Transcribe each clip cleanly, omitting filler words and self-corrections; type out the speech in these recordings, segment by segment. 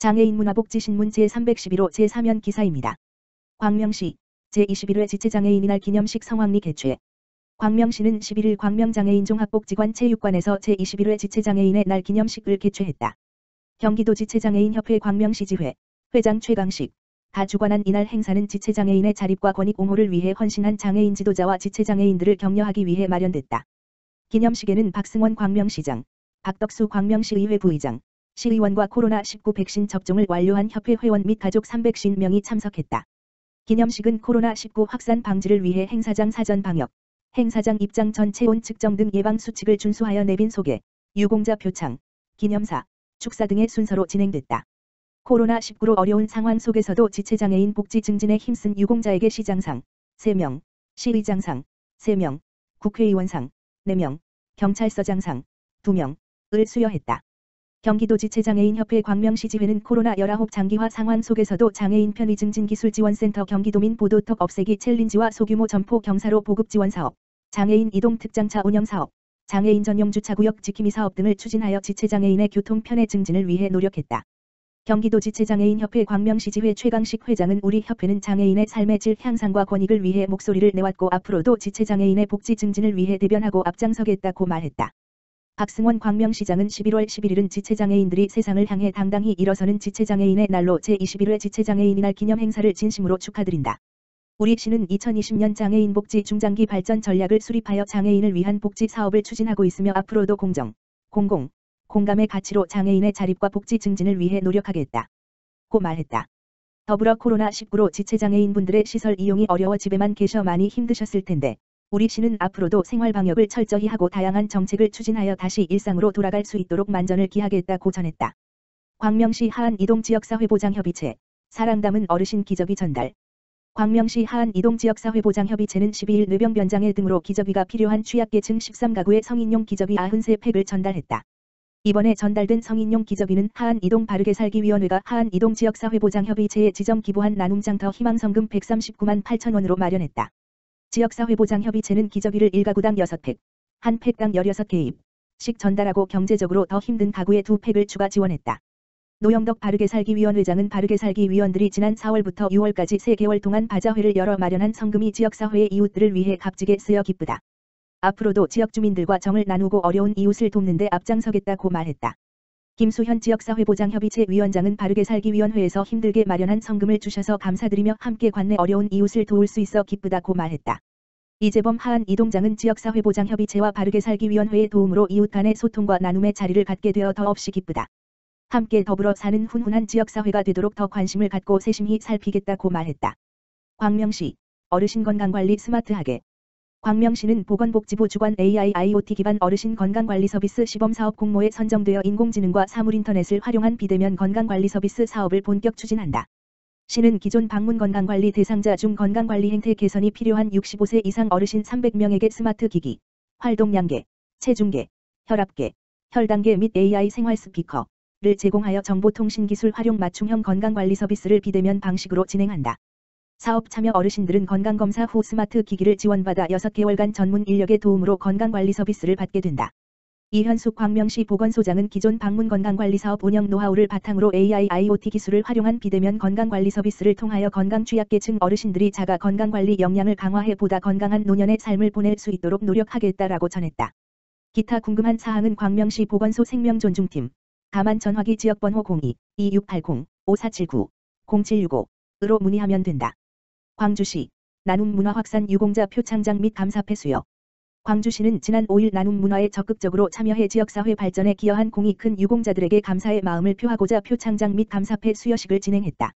장애인 문화복지신문 제311호 제3연 기사입니다. 광명시 제21회 지체장애인 이날 기념식 성황리 개최. 광명시는 11일 광명장애인 종합복지관 체육관에서 제21회 지체장애인의 날 기념식을 개최했다. 경기도 지체장애인협회 광명시지회 회장 최강식 가 주관한 이날 행사는 지체장애인의 자립과 권익 옹호를 위해 헌신한 장애인 지도자와 지체장애인들을 격려하기 위해 마련됐다. 기념식에는 박승원 광명시장, 박덕수 광명시의회 부의장, 시의원과 코로나19 백신 접종을 완료한 협회 회원 및 가족 350명이 참석했다. 기념식은 코로나19 확산 방지를 위해 행사장 사전 방역, 행사장 입장 전 체온 측정 등 예방 수칙을 준수하여 내빈 소개, 유공자 표창, 기념사, 축사 등의 순서로 진행됐다. 코로나19로 어려운 상황 속에서도 지체장애인 복지 증진에 힘쓴 유공자에게 시장상 3명, 시의장상 3명, 국회의원상 4명, 경찰서장상 2명을 수여했다. 경기도 지체장애인협회 광명시지회는 코로나19 장기화 상황 속에서도 장애인 편의 증진 기술 지원센터 경기도민 보도턱 없애기 챌린지와 소규모 점포 경사로 보급 지원 사업, 장애인 이동 특장차 운영 사업, 장애인 전용 주차구역 지킴이 사업 등을 추진하여 지체장애인의 교통 편의 증진을 위해 노력했다. 경기도 지체장애인협회 광명시지회 최강식 회장은 우리 협회는 장애인의 삶의 질 향상과 권익을 위해 목소리를 내왔고 앞으로도 지체장애인의 복지 증진을 위해 대변하고 앞장서겠다고 말했다. 박승원 광명시장은 11월 11일은 지체장애인들이 세상을 향해 당당히 일어서는 지체장애인의 날로 제21회 지체장애인이날 기념 행사를 진심으로 축하드린다. 우리 시는 2020년 장애인 복지 중장기 발전 전략을 수립하여 장애인을 위한 복지 사업을 추진하고 있으며 앞으로도 공정, 공공, 공감의 가치로 장애인의 자립과 복지 증진을 위해 노력하겠다. 고 말했다. 더불어 코로나19로 지체장애인분들의 시설 이용이 어려워 집에만 계셔 많이 힘드셨을 텐데 우리 시는 앞으로도 생활방역을 철저히 하고 다양한 정책을 추진하여 다시 일상으로 돌아갈 수 있도록 만전을 기하겠다고 전했다. 광명시 하안이동지역사회보장협의체 사랑 담은 어르신 기저귀 전달. 광명시 하안이동지역사회보장협의체는 12일 뇌병변장애 등으로 기저귀가 필요한 취약계층 13가구에 성인용 기저귀 93팩을 전달했다. 이번에 전달된 성인용 기저귀는 하안이동 바르게살기위원회가 하안이동지역사회보장협의체에 지정 기부한 나눔장터 희망성금 139만 8천 원으로 마련했다. 지역사회보장협의체는 기저귀를 1가구당 6팩, 한 팩당 16개입씩 전달하고 경제적으로 더 힘든 가구에 2팩을 추가 지원했다. 노영덕 바르게살기위원 회장은 바르게살기위원들이 지난 4월부터 6월까지 3개월 동안 바자회를 열어 마련한 성금이 지역사회의 이웃들을 위해 값지게 쓰여 기쁘다. 앞으로도 지역주민들과 정을 나누고 어려운 이웃을 돕는 데 앞장서겠다고 말했다. 김수현 지역사회보장협의체 위원장은 바르게살기위원회에서 힘들게 마련한 성금을 주셔서 감사드리며 함께 관내 어려운 이웃을 도울 수 있어 기쁘다고 말했다. 이재범 하안이동장은 지역사회보장협의체와 바르게살기위원회의 도움으로 이웃 간의 소통과 나눔의 자리를 갖게 되어 더없이 기쁘다. 함께 더불어 사는 훈훈한 지역사회가 되도록 더 관심을 갖고 세심히 살피겠다고 말했다. 광명시 어르신 건강관리 스마트하게. 광명시는 보건복지부 주관 AI IoT 기반 어르신 건강관리 서비스 시범사업 공모에 선정되어 인공지능과 사물인터넷을 활용한 비대면 건강관리 서비스 사업을 본격 추진한다. 시는 기존 방문 건강관리 대상자 중 건강관리 행태 개선이 필요한 65세 이상 어르신 300명에게 스마트 기기, 활동량계, 체중계, 혈압계, 혈당계 및 AI 생활 스피커를 제공하여 정보통신기술 활용 맞춤형 건강관리 서비스를 비대면 방식으로 진행한다. 사업 참여 어르신들은 건강검사 후 스마트 기기를 지원받아 6개월간 전문 인력의 도움으로 건강관리 서비스를 받게 된다. 이현숙 광명시 보건소장은 기존 방문 건강관리 사업 운영 노하우를 바탕으로 AI IoT 기술을 활용한 비대면 건강관리 서비스를 통하여 건강 취약계층 어르신들이 자가 건강관리 역량을 강화해 보다 건강한 노년의 삶을 보낼 수 있도록 노력하겠다라고 전했다. 기타 궁금한 사항은 광명시 보건소 생명존중팀 다만 전화기 지역번호 02-2680-5479-0765으로 문의하면 된다. 광주시 나눔 문화 확산 유공자 표창장 및 감사패 수여. 광주시는 지난 5일 나눔 문화에 적극적으로 참여해 지역사회 발전에 기여한 공이 큰 유공자들에게 감사의 마음을 표하고자 표창장 및 감사패 수여식을 진행했다.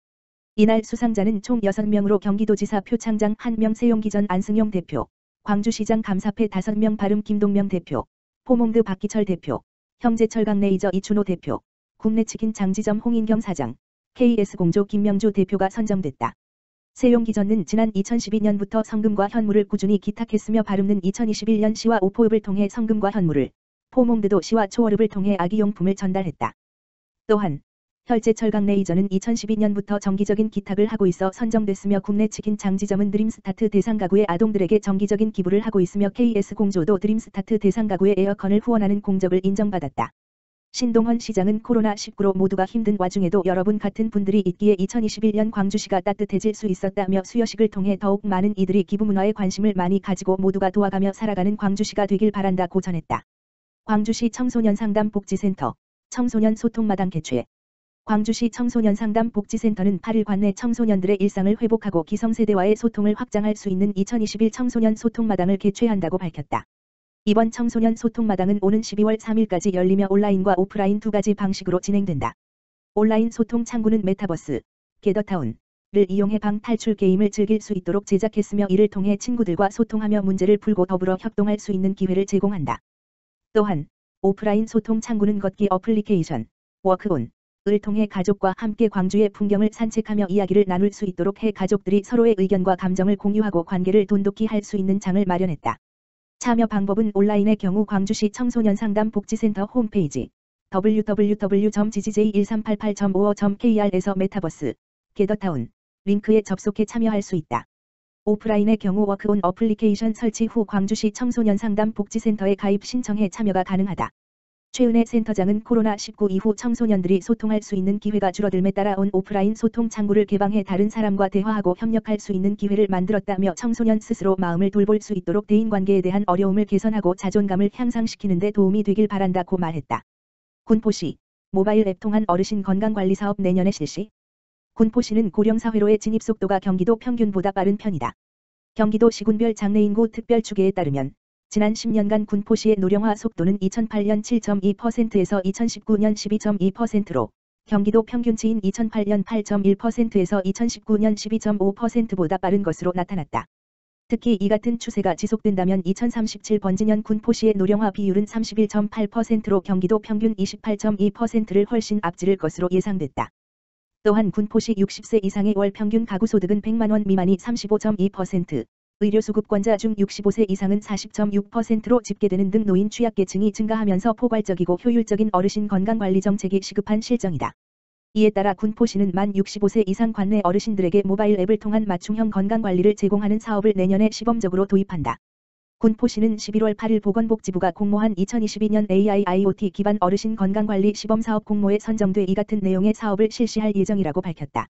이날 수상자는 총 6명으로 경기도지사 표창장 1명 세용기전 안승용 대표, 광주시장 감사패 5명 바름 김동명 대표, 포몽드 박기철 대표, 형제철강레이저 이춘호 대표, 국내치킨 장지점 홍인경 사장, KS공조 김명주 대표가 선정됐다. 세용기전은 지난 2012년부터 성금과 현물을 꾸준히 기탁했으며 바름는 2021년 시와 오포읍을 통해 성금과 현물을, 포몽드도 시와 초월읍을 통해 아기용품을 전달했다. 또한 혈제철강레이저는 2012년부터 정기적인 기탁을 하고 있어 선정됐으며 국내치킨 장지점은 드림스타트 대상 가구의 아동들에게 정기적인 기부를 하고 있으며 KS공조도 드림스타트 대상 가구의 에어컨을 후원하는 공적을 인정받았다. 신동헌 시장은 코로나19로 모두가 힘든 와중에도 여러분 같은 분들이 있기에 2021년 광주시가 따뜻해질 수 있었다며 수여식을 통해 더욱 많은 이들이 기부문화에 관심을 많이 가지고 모두가 도와가며 살아가는 광주시가 되길 바란다고 전했다. 광주시 청소년 상담 복지센터 청소년 소통마당 개최. 광주시 청소년 상담 복지센터는 8일 관내 청소년들의 일상을 회복하고 기성세대와의 소통을 확장할 수 있는 2021 청소년 소통마당을 개최한다고 밝혔다. 이번 청소년 소통마당은 오는 12월 3일까지 열리며 온라인과 오프라인 두 가지 방식으로 진행된다. 온라인 소통 창구는 메타버스, 게더타운을 이용해 방 탈출 게임을 즐길 수 있도록 제작했으며 이를 통해 친구들과 소통하며 문제를 풀고 더불어 협동할 수 있는 기회를 제공한다. 또한 오프라인 소통 창구는 걷기 어플리케이션, 워크온을 통해 가족과 함께 광주의 풍경을 산책하며 이야기를 나눌 수 있도록 해 가족들이 서로의 의견과 감정을 공유하고 관계를 돈독히 할 수 있는 장을 마련했다. 참여 방법은 온라인의 경우 광주시 청소년 상담 복지센터 홈페이지 www.ggj1388.55.kr에서 메타버스, 게더타운 링크에 접속해 참여할 수 있다. 오프라인의 경우 워크온 어플리케이션 설치 후 광주시 청소년 상담 복지센터에 가입 신청해 참여가 가능하다. 최은혜 센터장은 코로나19 이후 청소년들이 소통할 수 있는 기회가 줄어들매 따라 온 오프라인 소통 창구를 개방해 다른 사람과 대화하고 협력할 수 있는 기회를 만들었다며 청소년 스스로 마음을 돌볼 수 있도록 대인관계에 대한 어려움을 개선하고 자존감을 향상시키는 데 도움이 되길 바란다고 말했다. 군포시 모바일 앱 통한 어르신 건강관리 사업 내년에 실시. 군포시는 고령사회로의 진입 속도가 경기도 평균보다 빠른 편이다. 경기도 시군별 장래인구 특별추계에 따르면 지난 10년간 군포시의 노령화 속도는 2008년 7.2%에서 2019년 12.2%로 경기도 평균치인 2008년 8.1%에서 2019년 12.5%보다 빠른 것으로 나타났다. 특히 이 같은 추세가 지속된다면 2037 번지년 군포시의 노령화 비율은 31.8%로 경기도 평균 28.2%를 훨씬 앞지를 것으로 예상됐다. 또한 군포시 60세 이상의 월 평균 가구소득은 100만원 미만이 35.2%, 의료수급권자 중 65세 이상은 40.6%로 집계되는 등 노인 취약계층이 증가하면서 포괄적이고 효율적인 어르신 건강관리 정책이 시급한 실정이다. 이에 따라 군포시는 만 65세 이상 관내 어르신들에게 모바일 앱을 통한 맞춤형 건강관리를 제공하는 사업을 내년에 시범적으로 도입한다. 군포시는 11월 8일 보건복지부가 공모한 2022년 AI/IoT 기반 어르신 건강관리 시범사업 공모에 선정돼 이 같은 내용의 사업을 실시할 예정이라고 밝혔다.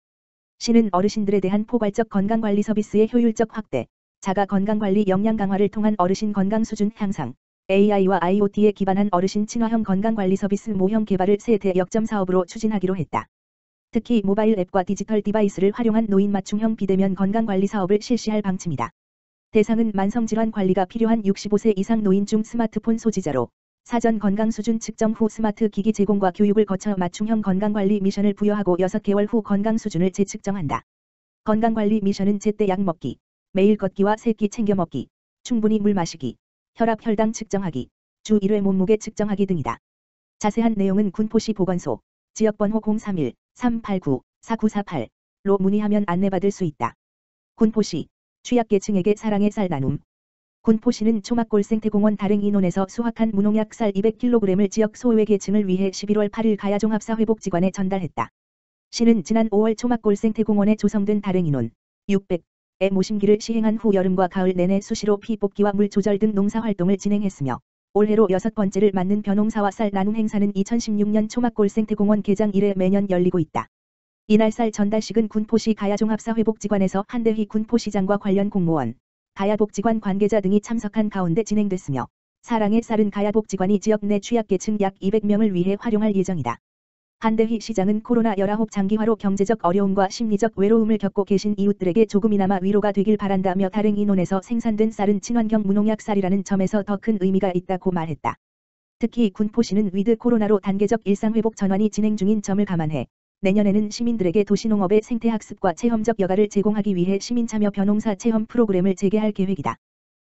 시는 어르신들에 대한 포괄적 건강관리 서비스의 효율적 확대, 자가 건강관리 역량 강화를 통한 어르신 건강 수준 향상, AI와 IoT에 기반한 어르신 친화형 건강관리 서비스 모형 개발을 세 대역점 사업으로 추진하기로 했다. 특히 모바일 앱과 디지털 디바이스를 활용한 노인 맞춤형 비대면 건강관리 사업을 실시할 방침이다. 대상은 만성질환 관리가 필요한 65세 이상 노인 중 스마트폰 소지자로 사전 건강 수준 측정 후 스마트 기기 제공과 교육을 거쳐 맞춤형 건강관리 미션을 부여하고 6개월 후 건강 수준을 재측정한다. 건강관리 미션은 제때 약 먹기, 매일 걷기와 3끼 챙겨 먹기, 충분히 물 마시기, 혈압 혈당 측정하기, 주 1회 몸무게 측정하기 등이다. 자세한 내용은 군포시 보건소, 지역번호 031-389-4948로 문의하면 안내받을 수 있다. 군포시, 취약계층에게 사랑의 쌀 나눔. 군포시는 초막골생태공원 다랭이논에서 수확한 무농약 쌀 200kg을 지역 소외계층을 위해 11월 8일 가야종합사회복지관에 전달했다. 시는 지난 5월 초막골생태공원에 조성된 다랭이논 600의 모심기를 시행한 후 여름과 가을 내내 수시로 피 뽑기와 물 조절 등 농사활동을 진행했으며 올해로 6번째를 맞는 벼농사와 쌀 나눔 행사는 2016년 초막골생태공원 개장 이래 매년 열리고 있다. 이날 쌀 전달식은 군포시 가야종합사회복지관에서 한대휘 군포시장과 관련 공무원, 가야복지관 관계자 등이 참석한 가운데 진행됐으며 사랑의 쌀은 가야복지관이 지역 내 취약계층 약 200명을 위해 활용할 예정이다. 한대휘 시장은 코로나19 장기화로 경제적 어려움과 심리적 외로움을 겪고 계신 이웃들에게 조금이나마 위로가 되길 바란다며 다랭이논에서 생산된 쌀은 친환경 무농약 쌀이라는 점에서 더 큰 의미가 있다고 말했다. 특히 군포시는 위드 코로나로 단계적 일상회복 전환이 진행 중인 점을 감안해 내년에는 시민들에게 도시농업의 생태학습과 체험적 여가를 제공하기 위해 시민참여 벼농사 체험 프로그램을 재개할 계획이다.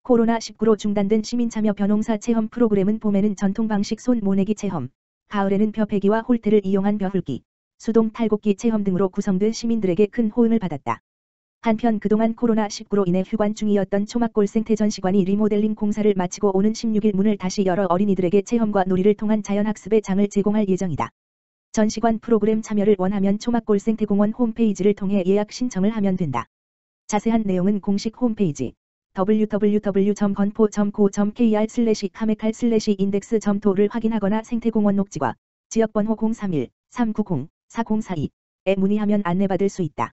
코로나19로 중단된 시민참여 벼농사 체험 프로그램은 봄에는 전통 방식 손 모내기 체험, 가을에는 벼패기와 홀대를 이용한 벼훌기, 수동 탈곡기 체험 등으로 구성돼 시민들에게 큰 호응을 받았다. 한편 그동안 코로나19로 인해 휴관 중이었던 초막골생태전시관이 리모델링 공사를 마치고 오는 16일 문을 다시 열어 어린이들에게 체험과 놀이를 통한 자연학습의 장을 제공할 예정이다. 전시관 프로그램 참여를 원하면 초막골생태공원 홈페이지를 통해 예약 신청을 하면 된다. 자세한 내용은 공식 홈페이지 www.건포.co.kr/카메칼/index.to를 확인하거나 생태공원 녹지과 지역번호 031-390-4042에 문의하면 안내받을 수 있다.